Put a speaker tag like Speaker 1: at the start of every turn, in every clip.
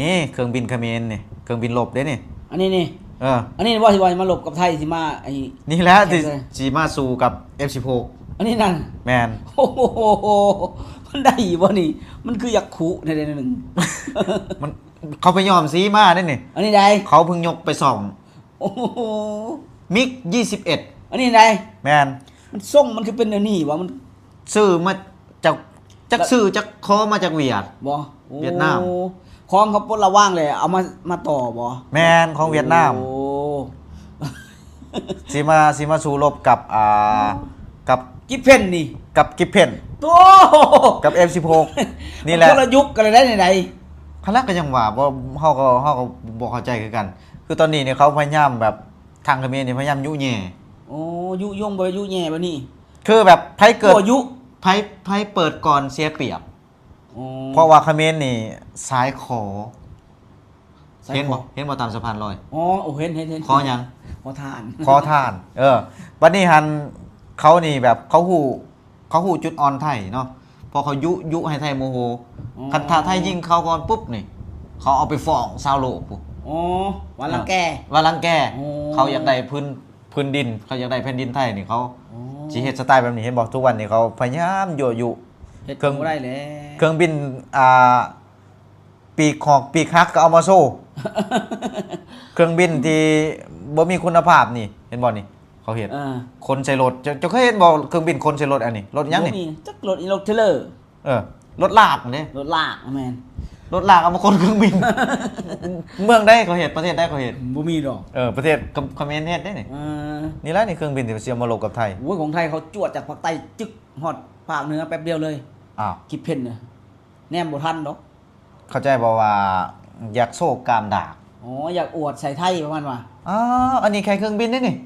Speaker 1: นี่เครื่องบินเขมรนี่เครื่องบินรบเด้นี่
Speaker 2: อันนี้นี่
Speaker 1: เออ
Speaker 2: อันนี้ว่าสิว่ามาหลบกับไทยสิมาไอ้
Speaker 1: นี่แหละที่สิมาสู่กับ F16
Speaker 2: อันนี้นั่น
Speaker 1: แมน
Speaker 2: โอ้โหมันได้บ่นี่มันคืออยากขุในเดือนหนึ่ง
Speaker 1: มันเขาไปยอมซีมาได้นี่
Speaker 2: อันนี้ได้
Speaker 1: เขาเพิ่งยกไปส่อง
Speaker 2: โอ้โห
Speaker 1: มิก21
Speaker 2: อันนี้ได้
Speaker 1: แมน
Speaker 2: มันส่งมันคือเป็นอันนี้วะมัน
Speaker 1: ซื้อมาจากซื้อจากคอมาจากเวียด
Speaker 2: บ่
Speaker 1: เวียดนาม
Speaker 2: ของเขาปลดระว่างเลยเอามาต่อบ่
Speaker 1: แมนของเวียดนาม
Speaker 2: โอ้
Speaker 1: สิมาสู้รบกับกับ
Speaker 2: กิฟเพนนี่
Speaker 1: กับกิฟเพน
Speaker 2: โต
Speaker 1: กับ F16 นี่แหละ
Speaker 2: คนละยุคกันเลยได้ไหน
Speaker 1: คณะก็ยังว่าบ่เฮาก็บ่เข้าใจคือกัน คือตอนนี้เนี่ยเขาพยายามแบบทางเขมรนี่พยายามยุแย่
Speaker 2: โอ้ยุยงบ่ยุแย่บ่นี่
Speaker 1: คือแบบไผเกิด
Speaker 2: โอ้ยุ
Speaker 1: ไผเปิดก่อนเสียเปรียบ
Speaker 2: โอ้
Speaker 1: เพราะว่าเขมรนี่ซ้ายขอ
Speaker 2: สาย
Speaker 1: เห็น
Speaker 2: ค
Speaker 1: บ่
Speaker 2: อ
Speaker 1: เห็นบ่ตามสะพานลอย
Speaker 2: อ๋อโอ้เห็น
Speaker 1: ขอหยัง
Speaker 2: ขอทาน
Speaker 1: ขอทาน บัดนี้หันเขานี่แบบเขาฮู้จุดอ่อนไทยเนาะพอเขายุให้ไทยโมโหคันถ้าไทยยิงเขาก่อนปุ๊บนี่เขาเอาไปฟ้องชาวโลกปุ๊บ
Speaker 2: อ๋อวันละแก
Speaker 1: ว่ารังแก
Speaker 2: โอ้
Speaker 1: เขาอยากได้พื้นดิน เขาอยากได้แผ่นดินไทยนี่เขา
Speaker 2: อ๋อ
Speaker 1: สิเฮ็ดสไตล์แบบนี้เห็นบอกทุกวันนี่เขาพยายามยั่วยุ
Speaker 2: เฮ็ด
Speaker 1: เครื่อง
Speaker 2: บ่ได้แล้ว
Speaker 1: เครื่องบินปีกหอกปีกฮักก็เอามาโซ่ เครื่องบินที่บ่มีคุณภาพนี่เห็นบ่นี่เขาเห็นคนใส่รถจะเคยเห็นบ่เครื่องบินคนใส่รถอันนี้รถยังนี่
Speaker 2: บ่มีจักรถอีรถเทรลเลอร์
Speaker 1: รถลากนี่
Speaker 2: รถลากอะแม่น
Speaker 1: รถลากเอามาคนเครื่องบิน เมืองได้เขาเห็นประเทศได้เขาเห็น
Speaker 2: บ่มีดอก
Speaker 1: ประเทศคอมเขมรเฮ็ดได้นี่
Speaker 2: เออ
Speaker 1: นี่แหละนี่เครื่องบินที่เสียมาลบกับไทย
Speaker 2: โอ้ยของไทยเขาจวดจากภาคใต้จึกฮอดภาคเหนือแป๊บเดียวเลย
Speaker 1: อ้าว
Speaker 2: คิดเพ่นน่ะแนมบ่ทันดอก
Speaker 1: เข้าใจบอกว่าอยากโซ่กามดาก
Speaker 2: อ๋ออยากอวดใส่ไทยประมาณว่า
Speaker 1: อ๋ออันนี้แค่เครื่องบินได้นี่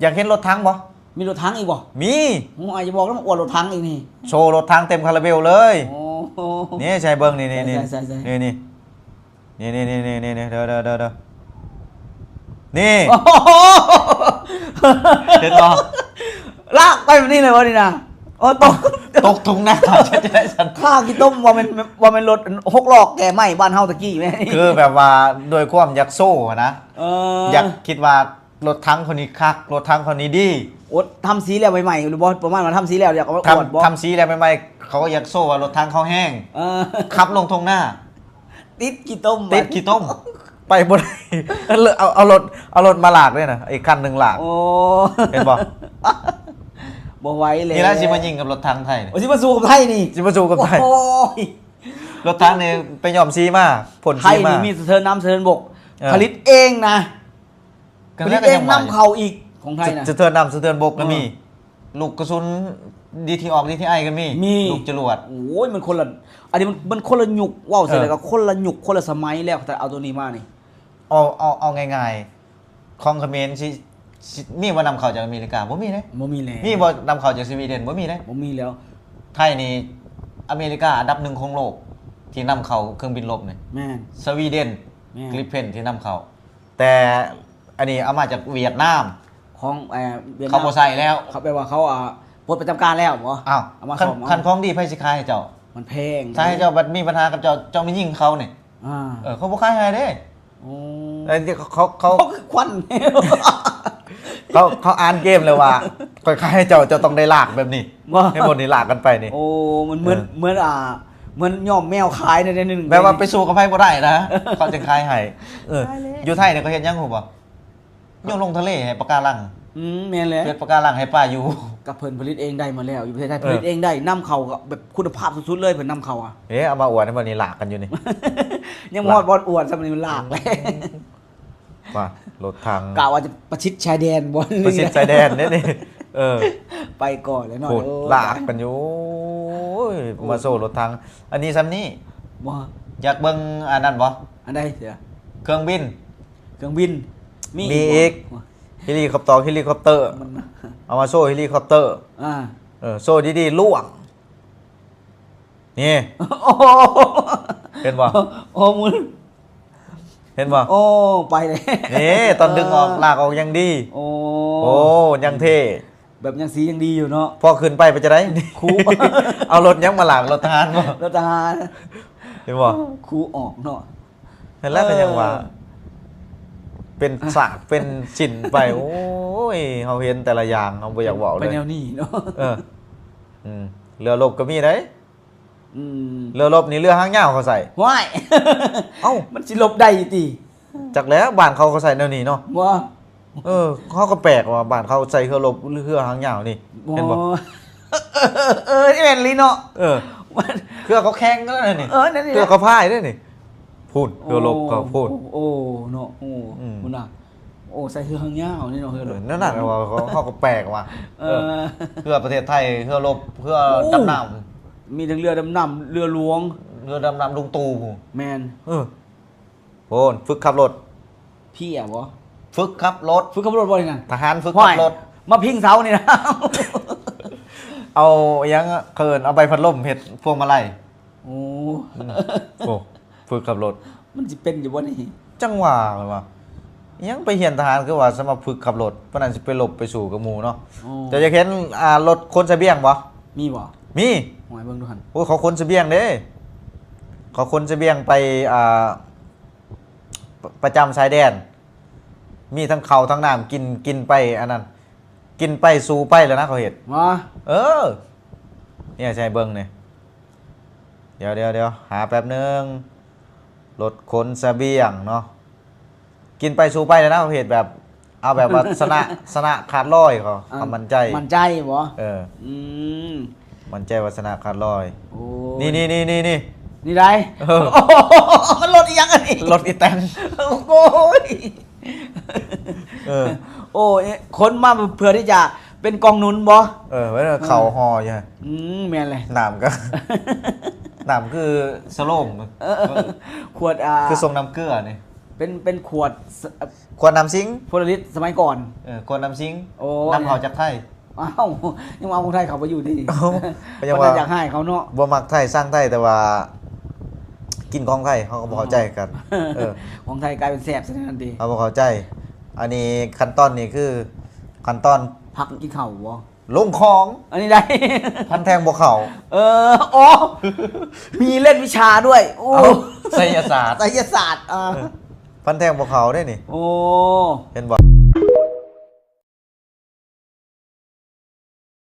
Speaker 1: อยากเห็นรถถังบ่
Speaker 2: มีรถถังอีกบ่
Speaker 1: มี
Speaker 2: โอ้อาจจะบอกแล้วมันอวดรถถังอีกนี่
Speaker 1: โชว์รถถังเต็มคาราเบลเลย
Speaker 2: โอ้โห
Speaker 1: นี่ใช่เบิ้งนี่นี่นี่
Speaker 2: ใช่
Speaker 1: นี่นี่นี่นี่นี่นี่นี่เด้อนี่
Speaker 2: โอ้โห
Speaker 1: เห็นบ่
Speaker 2: ลากไปแบบนี้เลยวะนี่นะโอ้ตก
Speaker 1: ตกถุงหน้าจะได้ฉัน
Speaker 2: ข้าวกี่ต้มว่ามันรถ6ล้อแก่ไหมบ้านเฮาตะกี้แม่นี่
Speaker 1: คือแบบว่าโดยความอยากโซ่อะนะ อยากคิดว่ารถถังคนนี้คักรถถังคนนี้ดี
Speaker 2: อดทำสีแล้วใหม่ๆหรือบ่ประมาณว่าทำสีแล้วอยากเอามาอวดบ่
Speaker 1: ทำสีแล้วใหม่ๆเขาก็อยากโซ่ว่ารถถังเขาแห้ง
Speaker 2: เออ
Speaker 1: ขับลงทงหน้า
Speaker 2: ติดกี่ต้ม
Speaker 1: ติดขี้ต้ม ไปบน เอารถมาหลากด้วยนะอีกคันหนึ่งหลาก
Speaker 2: โอ้
Speaker 1: เห็นบอก
Speaker 2: บ่ไหวเลย
Speaker 1: นี่แหละสิมายิงกับรถถังไทย
Speaker 2: โอ้สิมาสู้กับไทยนี่
Speaker 1: สิมาสู้กับไทย
Speaker 2: โอ้ย
Speaker 1: รถถังเนี่ยไปยอมซีมาผล
Speaker 2: ไท
Speaker 1: ซี
Speaker 2: ย
Speaker 1: มา
Speaker 2: นี่มีสะเทินน้ำสะเทินบก
Speaker 1: เออ
Speaker 2: ผลิตเองนะ
Speaker 1: ก็
Speaker 2: ผลิ
Speaker 1: แล้
Speaker 2: ต
Speaker 1: วก็
Speaker 2: เอ
Speaker 1: ยัง งว่า
Speaker 2: นำเข้าอีกของไทยนะ
Speaker 1: สะเทือนนำสะเทือนบกก็มี
Speaker 2: เออ
Speaker 1: ลูกกระสุนดีทีออกดีทีไอก็มี
Speaker 2: มี
Speaker 1: ลูกจรวด
Speaker 2: โอ้ยมันคนละอันนี้มันคนละยุคว้าวเสร็จแล้วก็คนละยุคคนละสมัยแล้วแต่เอาตัวนี้มานี่
Speaker 1: เอาง่ายๆของเขมรสิมีว่านำเข้าจากอเมริกาบ่มีเลย
Speaker 2: บ่มีแล้ว
Speaker 1: มีบ่นำเข้าจากสวีเดนบ่มีเลย
Speaker 2: บ่มีแล้ว
Speaker 1: ไทยนี่อเมริกาอันดับหนึ่งของโลก ที่นำเข้าเครื่องบินรบเนี่ย
Speaker 2: แม่น
Speaker 1: สวีเดน
Speaker 2: แม่น
Speaker 1: กริปเพนที่นำเข้าแต่อันนี้เอามาจากเวียดนาม
Speaker 2: ของเวียดนาม
Speaker 1: เขาบ่ใส่แล้ว
Speaker 2: เขาแปลว่าเขาปลดประจำการแล้วบ่
Speaker 1: อ้าว
Speaker 2: เอามา
Speaker 1: คัน
Speaker 2: ซ่อมเอา
Speaker 1: คันของดีไผสิขายให้เจ้า
Speaker 2: มันแพง
Speaker 1: ถ้าให้เจ้าบัดมีปัญหากับเจ้าไม่ยิงเขาเนี่ย
Speaker 2: อ่า
Speaker 1: เขาบ่ขายให้เด้
Speaker 2: โอ้
Speaker 1: แต่เขา
Speaker 2: เขาคือควัน
Speaker 1: เขาอ่านเกมเลยว่าค่อยขายให้เจ้าต้องได้ลากแบบนี้
Speaker 2: ว่า
Speaker 1: ให้หมดนี่ลากกันไปนี่
Speaker 2: โอ้มันเหมือนเหมือนย่อมแมวขายในหนึ่ง
Speaker 1: แปลว่าไปสู้กับไผบ่ได้นะเขาจะขายให้
Speaker 2: ขายเลย
Speaker 1: อยู่ไทยเนี่ยเขาเฮ็ดยังฮู้บ่โยนลงทะเลให้ปะการัง
Speaker 2: แม่นเลย
Speaker 1: เฮ็ดปะการังให้ป้าอยู่
Speaker 2: กับเพิ่นผลิตเองได้มาแล้วอยู่ประเทศไทย
Speaker 1: เออ
Speaker 2: ผลิตเองได้นำเข้ากับแบบคุณภาพสุดๆเลยเพิ่นนำเข้าอ่ะ
Speaker 1: เอามาอวดให้มันนี่ลากกันอยู่นี่
Speaker 2: ยังมอดบอลอวดสมัยมันลากเลย
Speaker 1: ว่ารถทาง
Speaker 2: กะว่าจะประชิดชายแดนบอล
Speaker 1: ประชิดชายแดนเนี่ยนี่เออ
Speaker 2: ไปก่อนเลยหน่อย
Speaker 1: โหด
Speaker 2: โอ้
Speaker 1: ลากกันอยู่โอ้ยมาโซ่รถทางอันนี้ซ้ำนี่
Speaker 2: บ่
Speaker 1: อยากเบิ่งอันนั้นบ่
Speaker 2: อันใดเสีย
Speaker 1: เครื่องบิน
Speaker 2: เครื่องบิน
Speaker 1: มีอีก เฮลิคอปเตอร์
Speaker 2: มัน
Speaker 1: เอามาโซ่เฮลิคอปเตอร์
Speaker 2: อ่า
Speaker 1: โซ่ดีๆล่วงนี่
Speaker 2: โอ้โห
Speaker 1: เห็นบ่
Speaker 2: โอ้มุน
Speaker 1: เห็นบ่
Speaker 2: โอ้ไปเลย
Speaker 1: นี่ตอนดึงออกลากออกยังดี
Speaker 2: โอ้
Speaker 1: โอ้ยังเท่
Speaker 2: แบบยังสียังดีอยู่เนาะ
Speaker 1: พอขึ้นไปจะได้
Speaker 2: ครู
Speaker 1: เอารถยังมาหลากรถทหารบ่
Speaker 2: รถทหาร
Speaker 1: เห็นบ่
Speaker 2: ครูออกเนาะ
Speaker 1: ห็นแล้วเป็นยังว่าเป็นสากเป็นจิ่นไปโอ้ยเขาเห็นแต่ละอย่างเขาบ่อยากบอกเล
Speaker 2: ไป
Speaker 1: ย
Speaker 2: แนวนี้เนาะ
Speaker 1: เออเรือรบก็มีได้
Speaker 2: อืม
Speaker 1: เรือรบนี่เรือหางยาวเขาใส่
Speaker 2: ว้าย
Speaker 1: เอ้า
Speaker 2: มันสิหลบได้ติ
Speaker 1: จากแล้วบ้านเขาใส่แนวนี้เนาะ
Speaker 2: ว่า
Speaker 1: เขาก็แปลกว่าบ้านเขาใส่เรือรบเรือหางยาวนี่เห็นบ่
Speaker 2: นี่เป็นลีเนาะ
Speaker 1: เรือเขาแข่งก็ได้นี่
Speaker 2: นั่นนี่
Speaker 1: เรือเขาพายได้นี่พูดเรือรบเขาพูด
Speaker 2: โอ้เนาะโอ้คุณน่ะโอ้ใส่เสื้อหางยาวนี่เนาะเฮือ
Speaker 1: นั่นน่ะว่าเขาก็แปลกว่ะเพื่อประเทศไทยเพื่อรบเพื่อดำน้ำ
Speaker 2: มีทั้งเรือดำน้ำเรือหลวง
Speaker 1: เรือดำน้ำลุงตู่ผู้
Speaker 2: แมน
Speaker 1: โอนฝึกขับรถ
Speaker 2: พี่อ่ะบ่
Speaker 1: ฝึกขับรถ
Speaker 2: ฝึกขับรถบ่อยนั่น
Speaker 1: ทหารฝึกขับรถ
Speaker 2: มาพิงเสานี่นะ
Speaker 1: เอายังเคินเอาใบพัดลมเห็ดพวงมาลัย
Speaker 2: โอ้
Speaker 1: โอ้ฝึกขับรถ
Speaker 2: มันสิเป็นอยู่บ่นี่
Speaker 1: จังหวะเลยว่ะยังไปเหียนทหารคือว่าสำหรับฝึกขับรถเพราะนั้นสิไปหลบไปสู่กับหมู่เนาะจะเห็นรถคนเสบียงบ่
Speaker 2: มีบ่
Speaker 1: มี
Speaker 2: หวยเบิ่งดูหั่น
Speaker 1: โอ้เขาคนเสบียงเด้เขาคนเสบียงไปประจำชายแดนมีทั้งเขาทั้งน้ำกินไปอันนั้นกินไปสู่ไปแล้วนะเขาเห็น
Speaker 2: มา
Speaker 1: เนี่ยใช่เบิ้งเนี่ยเดี๋ยวหาแป๊บนึงรถขนเสบียงเนาะกินไปสู่ไปแล้วนะเขาเห็นแบบเอาแบบว่าสนะขาดลอยเขามั่นใจ
Speaker 2: มั่นใจบ่
Speaker 1: อื
Speaker 2: ม
Speaker 1: มั่นใจว่าสนะขาดลอย
Speaker 2: โอ้
Speaker 1: นี่
Speaker 2: นี่ได้ มันรถอีหยังอันนี้
Speaker 1: รถอีแตน
Speaker 2: โอ้ย
Speaker 1: อ
Speaker 2: โอ้ยคนมาเพื่อที่จะเป็นกองหนุนบ่
Speaker 1: ไว้เข่าหออยู่ฮะ
Speaker 2: แม่นเลย
Speaker 1: หนามก็ หนามคือสโลม
Speaker 2: ขวด
Speaker 1: คือทรงน้ำเกลือนี่
Speaker 2: เป็นขวด
Speaker 1: ขวดน้ำซิงค์
Speaker 2: โพลาริสสมัยก่อน
Speaker 1: ขวดน้ำซิงค์
Speaker 2: โอ้
Speaker 1: น้ำเขาจากไทย
Speaker 2: อ้าวยังมาเอาคนไทยเขาไปอยู่ดี
Speaker 1: เอ้าก็ยัง
Speaker 2: คน
Speaker 1: ว่า
Speaker 2: ไทยอยากให้เขาเนาะ
Speaker 1: บ่มักไทยสร้างไทยแต่ว่า กินของไทยเขาก็บ่เข้าใจกันเออ
Speaker 2: ของไทยกลายเป็นแสบซะทันที
Speaker 1: เขาบ่เข้าใจ อันนี้ขั้นตอนนี้คือขั้นตอน
Speaker 2: พักกินข้าวบ่
Speaker 1: ลงของ
Speaker 2: อันนี้ได้
Speaker 1: พันแทงบ่เข้า
Speaker 2: อ๋อมีเล่นวิชาด้วยโอ้
Speaker 1: เอ้าไสยศาสตร์
Speaker 2: ไสยศาสตร์
Speaker 1: พันแทงบ่เข้าได้นี่
Speaker 2: โอ้
Speaker 1: เห็นบ่